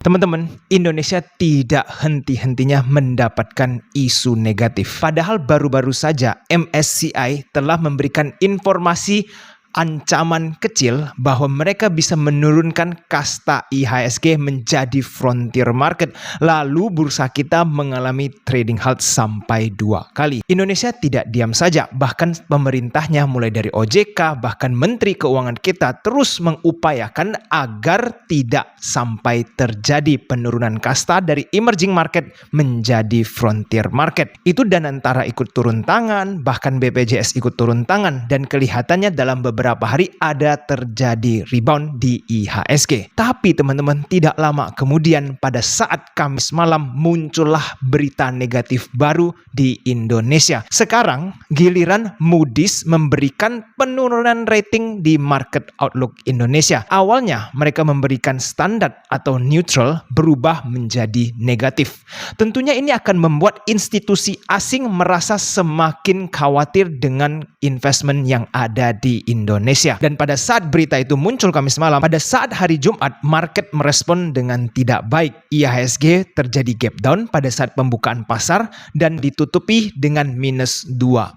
Teman-teman, Indonesia tidak henti-hentinya mendapatkan isu negatif. Padahal baru-baru saja MSCI telah memberikan informasi ancaman kecil bahwa mereka bisa menurunkan kasta IHSG menjadi frontier market. Lalu bursa kita mengalami trading halt sampai 2 kali. Indonesia tidak diam saja, bahkan pemerintahnya mulai dari OJK, bahkan Menteri Keuangan kita terus mengupayakan agar tidak sampai terjadi penurunan kasta dari emerging market menjadi frontier market. Itu Danantara ikut turun tangan, bahkan BPJS ikut turun tangan, dan kelihatannya dalam beberapa hari ada terjadi rebound di IHSG. Tapi teman-teman, tidak lama kemudian pada saat Kamis malam muncullah berita negatif baru di Indonesia. Sekarang giliran Moody's memberikan penurunan rating di market outlook Indonesia. Awalnya mereka memberikan standar atau neutral berubah menjadi negatif. Tentunya ini akan membuat institusi asing merasa semakin khawatir dengan investment yang ada di Indonesia. Dan pada saat berita itu muncul Kamis malam, pada saat hari Jumat, market merespon dengan tidak baik. IHSG terjadi gap down pada saat pembukaan pasar dan ditutupi dengan minus 2%.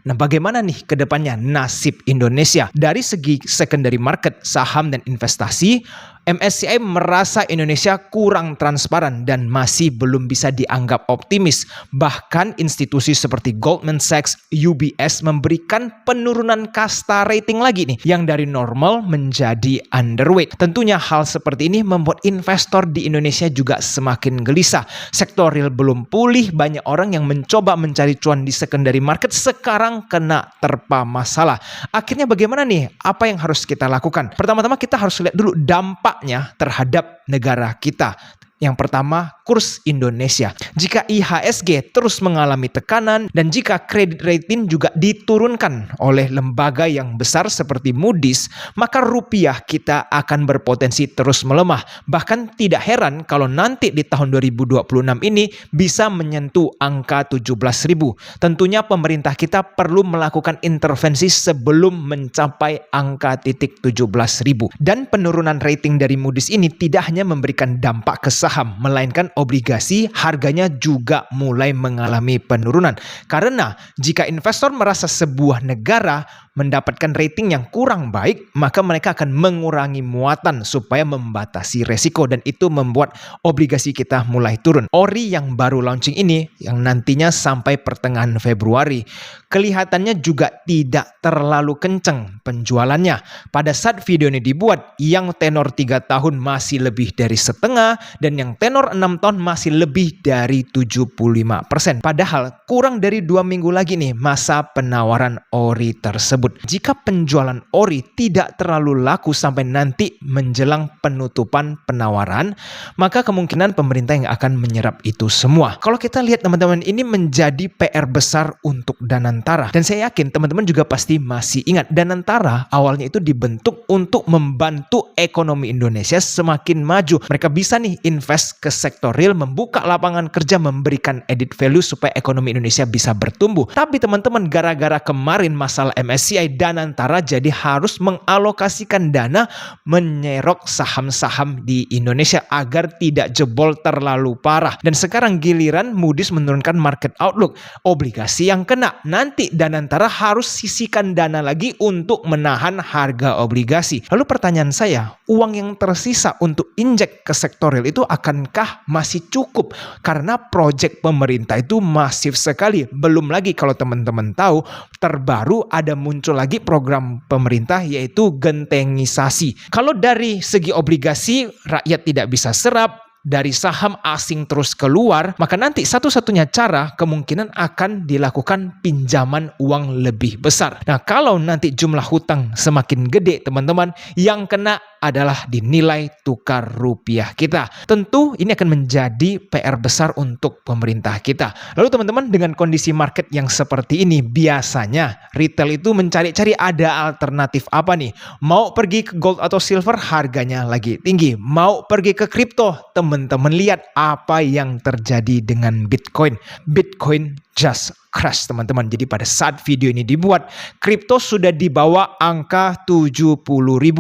Nah, bagaimana nih ke depannya nasib Indonesia? Dari segi secondary market, saham dan investasi, MSCI merasa Indonesia kurang transparan dan masih belum bisa dianggap optimis. Bahkan institusi seperti Goldman Sachs, UBS memberikan penurunan kasta rating lagi nih, yang dari normal menjadi underweight. Tentunya hal seperti ini membuat investor di Indonesia juga semakin gelisah. Sektor real belum pulih, banyak orang yang mencoba mencari cuan di secondary market sekarang kena terpa masalah. Akhirnya bagaimana nih? Apa yang harus kita lakukan? Pertama-tama kita harus lihat dulu dampaknya terhadap negara kita. Yang pertama, kurs Indonesia. Jika IHSG terus mengalami tekanan dan jika kredit rating juga diturunkan oleh lembaga yang besar seperti Moody's, maka rupiah kita akan berpotensi terus melemah. Bahkan tidak heran kalau nanti di tahun 2026 ini bisa menyentuh angka 17.000. Tentunya pemerintah kita perlu melakukan intervensi sebelum mencapai angka titik 17.000. Dan penurunan rating dari Moody's ini tidak hanya memberikan dampak ke saham, melainkan obligasi harganya juga mulai mengalami penurunan. Karena jika investor merasa sebuah negara mendapatkan rating yang kurang baik, maka mereka akan mengurangi muatan supaya membatasi resiko, dan itu membuat obligasi kita mulai turun. ORI yang baru launching ini, yang nantinya sampai pertengahan Februari, kelihatannya juga tidak terlalu kenceng penjualannya. Pada saat video ini dibuat, yang tenor 3 tahun masih lebih dari setengah, dan yang tenor 6 tahun masih lebih dari 75%. Padahal kurang dari 2 minggu lagi nih masa penawaran ORI tersebut. Jika penjualan ORI tidak terlalu laku sampai nanti menjelang penutupan penawaran, maka kemungkinan pemerintah yang akan menyerap itu semua. Kalau kita lihat teman-teman, ini menjadi PR besar untuk Danantara. Dan saya yakin teman-teman juga pasti masih ingat, Danantara awalnya itu dibentuk untuk membantu ekonomi Indonesia semakin maju. Mereka bisa nih invest ke sektor real, membuka lapangan kerja, memberikan added value supaya ekonomi Indonesia bisa bertumbuh. Tapi teman-teman, gara-gara kemarin masalah MSCI, Danantara jadi harus mengalokasikan dana menyerok saham-saham di Indonesia agar tidak jebol terlalu parah. Dan sekarang giliran Moody's menurunkan market outlook, obligasi yang kena. Nanti Danantara harus sisihkan dana lagi untuk menahan harga obligasi. Lalu pertanyaan saya, uang yang tersisa untuk injek ke sektor real itu akankah masih cukup? Karena proyek pemerintah itu masif sekali. Belum lagi kalau teman-teman tahu, terbaru ada muncul lagi program pemerintah yaitu gentengisasi. Kalau dari segi obligasi rakyat tidak bisa serap, dari saham asing terus keluar, maka nanti satu-satunya cara kemungkinan akan dilakukan pinjaman uang lebih besar. Nah, kalau nanti jumlah hutang semakin gede teman-teman, yang kena adalah di nilai tukar rupiah kita. Tentu ini akan menjadi PR besar untuk pemerintah kita. Lalu teman-teman, dengan kondisi market yang seperti ini, biasanya retail itu mencari-cari ada alternatif apa nih. Mau pergi ke gold atau silver, harganya lagi tinggi. Mau pergi ke kripto, teman teman-teman lihat apa yang terjadi dengan Bitcoin. Bitcoin just crash teman-teman. Jadi pada saat video ini dibuat, kripto sudah di bawah angka 70.000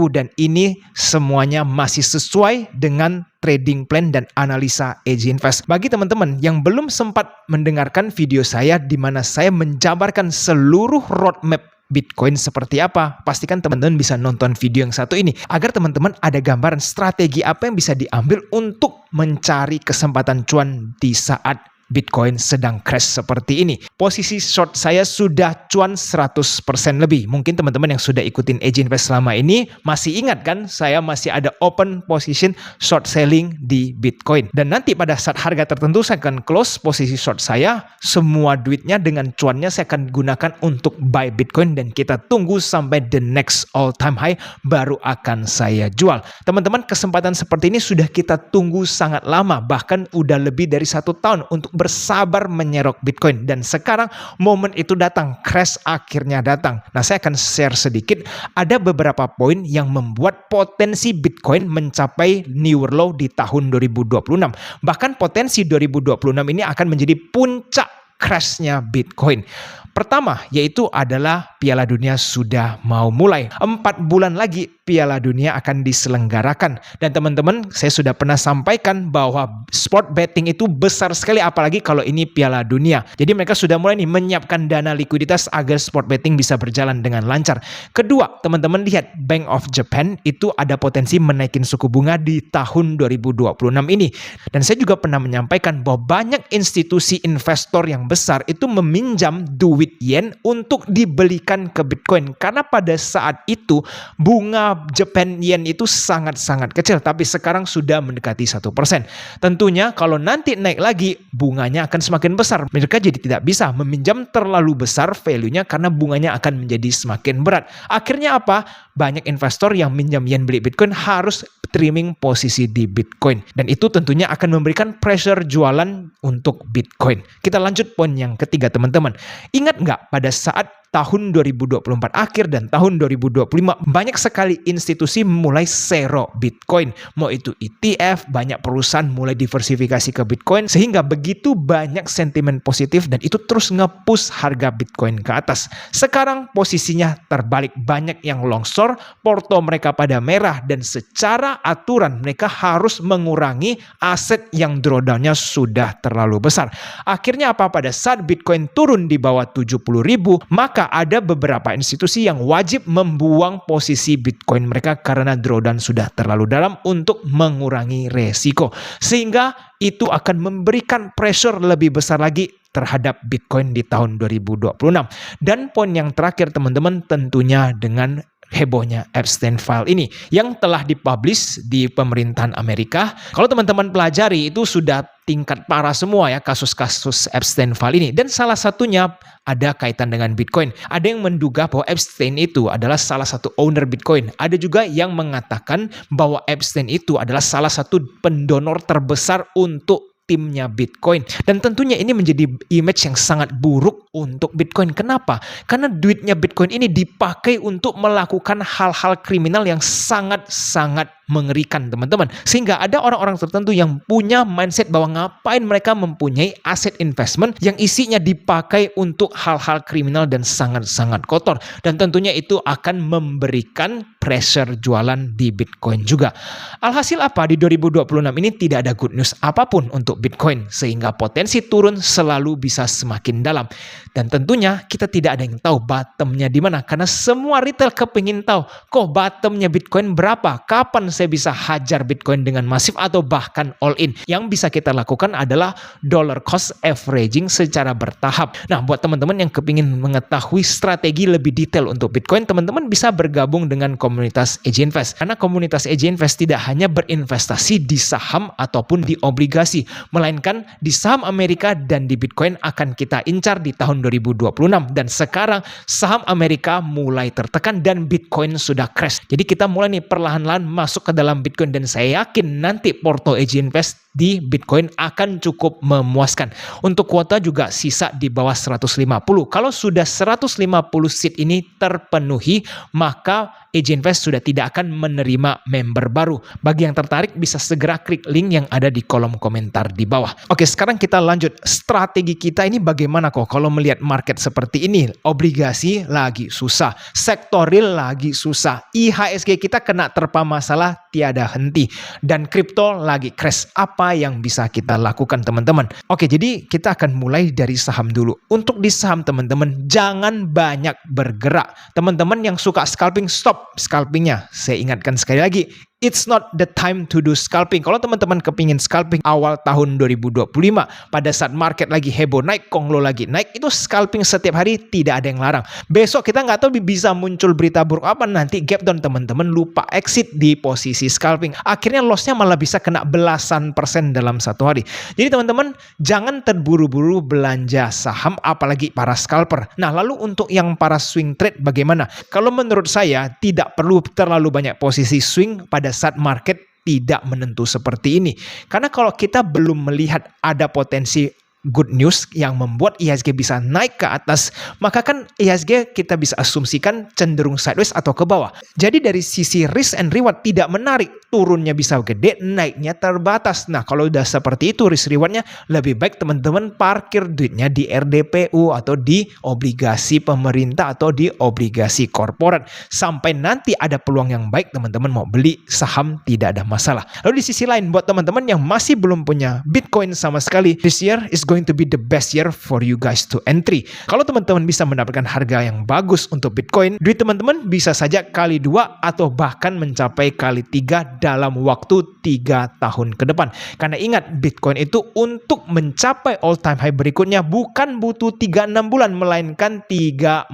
dan ini semuanya masih sesuai dengan trading plan dan analisa AJ Invest. Bagi teman-teman yang belum sempat mendengarkan video saya di mana saya menjabarkan seluruh roadmap Bitcoin seperti apa, pastikan teman-teman bisa nonton video yang satu ini agar teman-teman ada gambaran strategi apa yang bisa diambil untuk mencari kesempatan cuan di saat Bitcoin sedang crash seperti ini. Posisi short saya sudah cuan 100% lebih. Mungkin teman-teman yang sudah ikutin AJ Invest selama ini masih ingat kan, saya masih ada open position short selling di Bitcoin. Dan nanti pada saat harga tertentu saya akan close posisi short saya. Semua duitnya dengan cuannya saya akan gunakan untuk buy Bitcoin dan kita tunggu sampai the next all time high baru akan saya jual. Teman-teman, kesempatan seperti ini sudah kita tunggu sangat lama, bahkan udah lebih dari 1 tahun untuk bersabar menyerok Bitcoin dan sekarang momen itu datang, crash akhirnya datang. Nah, saya akan share sedikit ada beberapa poin yang membuat potensi Bitcoin mencapai new low di tahun 2026. Bahkan potensi 2026 ini akan menjadi puncak crashnya Bitcoin. Pertama yaitu adalah Piala Dunia sudah mau mulai. 4 bulan lagi Piala Dunia akan diselenggarakan. Dan teman-teman, saya sudah pernah sampaikan bahwa sport betting itu besar sekali apalagi kalau ini Piala Dunia. Jadi mereka sudah mulai nih menyiapkan dana likuiditas agar sport betting bisa berjalan dengan lancar. Kedua, teman-teman lihat Bank of Japan itu ada potensi menaikin suku bunga di tahun 2026 ini. Dan saya juga pernah menyampaikan bahwa banyak institusi investor yang besar itu meminjam duit yen untuk dibelikan ke Bitcoin karena pada saat itu bunga Japan yen itu sangat-sangat kecil tapi sekarang sudah mendekati 1%. Tentunya kalau nanti naik lagi bunganya akan semakin besar. Mereka jadi tidak bisa meminjam terlalu besar value-nya karena bunganya akan menjadi semakin berat. Akhirnya apa? Banyak investor yang minjam yen beli Bitcoin harus trimming posisi di Bitcoin dan itu tentunya akan memberikan pressure jualan untuk Bitcoin. Kita lanjut poin yang ketiga teman-teman. Ingat nggak pada saat tahun 2024 akhir dan tahun 2025 banyak sekali institusi mulai zero Bitcoin. Mau itu ETF, banyak perusahaan mulai diversifikasi ke Bitcoin sehingga begitu banyak sentimen positif dan itu terus nge-push harga Bitcoin ke atas. Sekarang posisinya terbalik, banyak yang longsor, porto mereka pada merah dan secara aturan mereka harus mengurangi aset yang drawdown-nya sudah terlalu besar. Akhirnya apa? Pada saat Bitcoin turun di bawah 70.000 maka ada beberapa institusi yang wajib membuang posisi Bitcoin mereka karena drawdown sudah terlalu dalam untuk mengurangi resiko. Sehingga itu akan memberikan pressure lebih besar lagi terhadap Bitcoin di tahun 2026. Dan poin yang terakhir teman-teman tentunya dengan hebohnya Epstein File ini yang telah dipublish di pemerintahan Amerika. Kalau teman-teman pelajari itu sudah tingkat parah semua ya kasus-kasus Epstein File ini dan salah satunya ada kaitan dengan Bitcoin. Ada yang menduga bahwa Epstein itu adalah salah satu owner Bitcoin. Ada juga yang mengatakan bahwa Epstein itu adalah salah satu pendonor terbesar untuk timnya Bitcoin. Dan tentunya ini menjadi image yang sangat buruk untuk Bitcoin. Kenapa? Karena duitnya Bitcoin ini dipakai untuk melakukan hal-hal kriminal yang sangat-sangat mengerikan teman-teman. Sehingga ada orang-orang tertentu yang punya mindset bahwa ngapain mereka mempunyai aset investment yang isinya dipakai untuk hal-hal kriminal dan sangat-sangat kotor. Dan tentunya itu akan memberikan pressure jualan di Bitcoin juga. Alhasil apa? Di 2026 ini tidak ada good news apapun untuk Bitcoin. Sehingga potensi turun selalu bisa semakin dalam. Dan tentunya kita tidak ada yang tahu bottomnya di mana. Karena semua retail kepingin tahu kok bottomnya Bitcoin berapa? Kapan saya bisa hajar Bitcoin dengan masif atau bahkan all in. Yang bisa kita lakukan adalah dollar cost averaging secara bertahap. Nah, buat teman-teman yang kepingin mengetahui strategi lebih detail untuk Bitcoin, teman-teman bisa bergabung dengan komunitas AJ Invest. Karena komunitas AJ Invest tidak hanya berinvestasi di saham ataupun di obligasi. melainkan di saham Amerika dan di Bitcoin akan kita incar di tahun 2026. Dan sekarang saham Amerika mulai tertekan dan Bitcoin sudah crash. Jadi kita mulai nih perlahan-lahan masuk ke dalam Bitcoin, dan saya yakin nanti porto AJ Invest di Bitcoin akan cukup memuaskan. Untuk kuota juga sisa di bawah 150. Kalau sudah 150 seat ini terpenuhi, maka AJ Invest sudah tidak akan menerima member baru. Bagi yang tertarik bisa segera klik link yang ada di kolom komentar di bawah. Oke, sekarang kita lanjut. Strategi kita ini bagaimana kok kalau melihat market seperti ini? Obligasi lagi susah, sektor real lagi susah, IHSG kita kena terpa masalah tiada henti, dan kripto lagi crash. Apa yang bisa kita lakukan teman-teman? Oke, jadi kita akan mulai dari saham dulu. Untuk di saham teman-teman, jangan banyak bergerak. Teman-teman yang suka scalping, stop scalpingnya. Saya ingatkan sekali lagi, it's not the time to do scalping. Kalau teman-teman kepingin scalping awal tahun 2025, pada saat market lagi heboh naik, konglo lagi naik, itu scalping setiap hari tidak ada yang larang. Besok kita nggak tahu bisa muncul berita buruk apa, nanti gap down teman-teman lupa exit di posisi scalping. Akhirnya lossnya malah bisa kena belasan persen dalam satu hari. Jadi teman-teman jangan terburu-buru belanja saham, apalagi para scalper. Nah lalu untuk yang para swing trade bagaimana? Kalau menurut saya tidak perlu terlalu banyak posisi swing pada saat market tidak menentu seperti ini. Karena kalau kita belum melihat ada potensi good news yang membuat IHSG bisa naik ke atas, maka kan IHSG kita bisa asumsikan cenderung sideways atau ke bawah. Jadi dari sisi risk and reward tidak menarik, turunnya bisa gede, naiknya terbatas. Nah kalau udah seperti itu risk rewardnya, lebih baik teman-teman parkir duitnya di RDPU atau di obligasi pemerintah atau di obligasi korporat. Sampai nanti ada peluang yang baik teman-teman mau beli saham, tidak ada masalah. Lalu di sisi lain buat teman-teman yang masih belum punya Bitcoin sama sekali, this year is going to be the best year for you guys to entry. Kalau teman-teman bisa mendapatkan harga yang bagus untuk Bitcoin, duit teman-teman bisa saja kali 2 atau bahkan mencapai kali 3 dalam waktu 3 tahun ke depan. Karena ingat, Bitcoin itu untuk mencapai all time high berikutnya bukan butuh 3-6 bulan, melainkan 3-4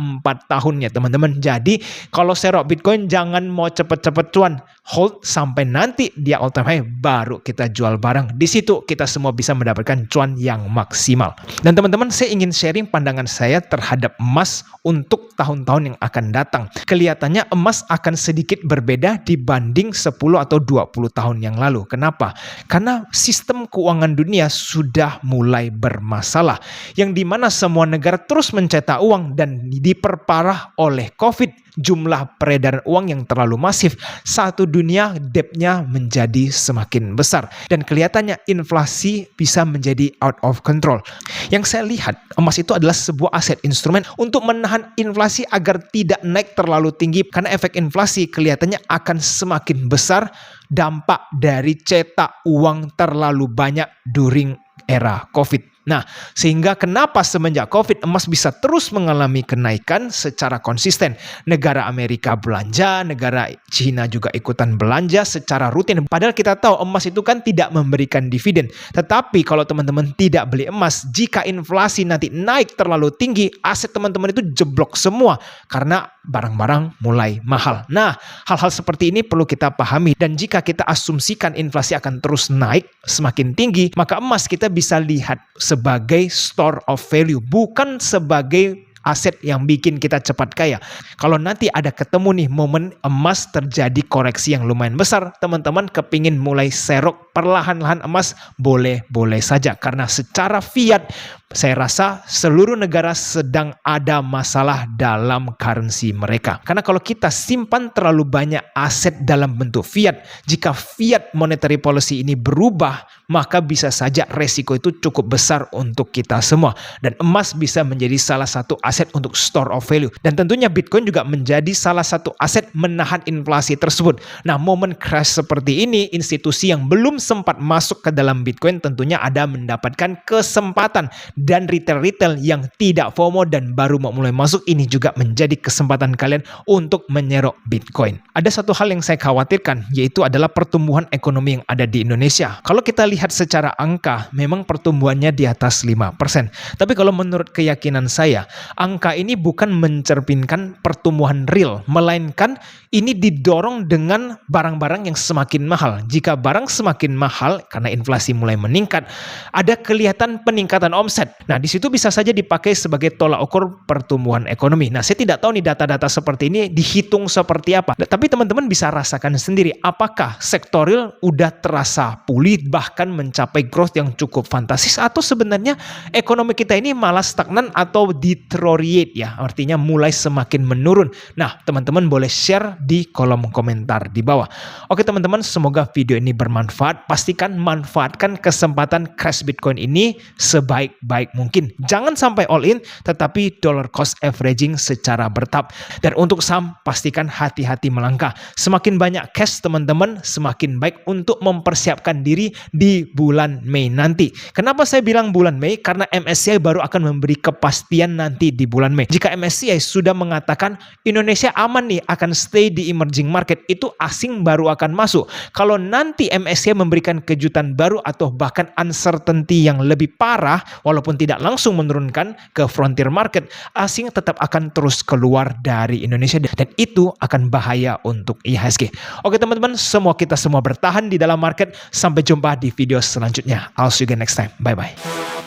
tahunnya teman-teman. Jadi kalau serok Bitcoin jangan mau cepet-cepet cuan, hold sampai nanti dia all time high baru kita jual barang. Di situ kita semua bisa mendapatkan cuan yang maksimal. Dan teman-teman, saya ingin sharing pandangan saya terhadap emas untuk tahun-tahun yang akan datang. Kelihatannya emas akan sedikit berbeda dibanding 10 atau 20 tahun yang lalu. Kenapa? Karena sistem keuangan dunia sudah mulai bermasalah, yang dimana semua negara terus mencetak uang dan diperparah oleh COVID. Jumlah peredaran uang yang terlalu masif, satu dunia debtnya menjadi semakin besar, dan kelihatannya inflasi bisa menjadi out of control. Yang saya lihat, emas itu adalah sebuah aset instrumen untuk menahan inflasi agar tidak naik terlalu tinggi, karena efek inflasi kelihatannya akan semakin besar dampak dari cetak uang terlalu banyak during era COVID. Nah, sehingga kenapa semenjak COVID emas bisa terus mengalami kenaikan secara konsisten. Negara Amerika belanja, negara Cina juga ikutan belanja secara rutin. Padahal kita tahu emas itu kan tidak memberikan dividen. Tetapi kalau teman-teman tidak beli emas, jika inflasi nanti naik terlalu tinggi, aset teman-teman itu jeblok semua karena barang-barang mulai mahal. Nah, hal-hal seperti ini perlu kita pahami, dan jika kita asumsikan inflasi akan terus naik semakin tinggi, maka emas kita bisa lihat sebagai store of value, bukan sebagai aset yang bikin kita cepat kaya. Kalau nanti ada ketemu nih momen emas terjadi koreksi yang lumayan besar, teman-teman kepingin mulai serok perlahan-lahan emas, boleh-boleh saja. Karena secara fiat, saya rasa seluruh negara sedang ada masalah dalam currency mereka. Karena kalau kita simpan terlalu banyak aset dalam bentuk fiat, jika fiat monetary policy ini berubah, maka bisa saja resiko itu cukup besar untuk kita semua. Dan emas bisa menjadi salah satu aset untuk store of value. Dan tentunya Bitcoin juga menjadi salah satu aset menahan inflasi tersebut. Nah, momen crash seperti ini, institusi yang belum sempat masuk ke dalam Bitcoin tentunya ada mendapatkan kesempatan. Dan retail-retail yang tidak FOMO dan baru mau mulai masuk, ini juga menjadi kesempatan kalian untuk menyerok Bitcoin. Ada satu hal yang saya khawatirkan, yaitu adalah pertumbuhan ekonomi yang ada di Indonesia. Kalau kita lihat lihat secara angka, memang pertumbuhannya di atas 5%. Tapi kalau menurut keyakinan saya, angka ini bukan mencerminkan pertumbuhan real, melainkan ini didorong dengan barang-barang yang semakin mahal. Jika barang semakin mahal, karena inflasi mulai meningkat, ada kelihatan peningkatan omset. Nah, di situ bisa saja dipakai sebagai tolak ukur pertumbuhan ekonomi. Nah, saya tidak tahu nih data-data seperti ini dihitung seperti apa. Tapi teman-teman bisa rasakan sendiri, apakah sektor real udah terasa pulih, bahkan mencapai growth yang cukup fantastis, atau sebenarnya ekonomi kita ini malah stagnan atau deteriorate ya, artinya mulai semakin menurun. Nah, teman-teman boleh share di kolom komentar di bawah. Oke teman-teman, semoga video ini bermanfaat. Pastikan manfaatkan kesempatan crash Bitcoin ini sebaik-baik mungkin. Jangan sampai all in, tetapi dollar cost averaging secara bertahap. Dan untuk saham, pastikan hati-hati melangkah. Semakin banyak cash teman-teman, semakin baik untuk mempersiapkan diri di bulan Mei nanti. Kenapa saya bilang bulan Mei? Karena MSCI baru akan memberi kepastian nanti di bulan Mei. Jika MSCI sudah mengatakan Indonesia aman nih akan stay di emerging market, itu asing baru akan masuk. Kalau nanti MSCI memberikan kejutan baru atau bahkan uncertainty yang lebih parah, walaupun tidak langsung menurunkan ke frontier market, asing tetap akan terus keluar dari Indonesia dan itu akan bahaya untuk IHSG. Oke teman-teman, kita semua bertahan di dalam market. Sampai jumpa di video selanjutnya. I'll see you again next time. Bye-bye.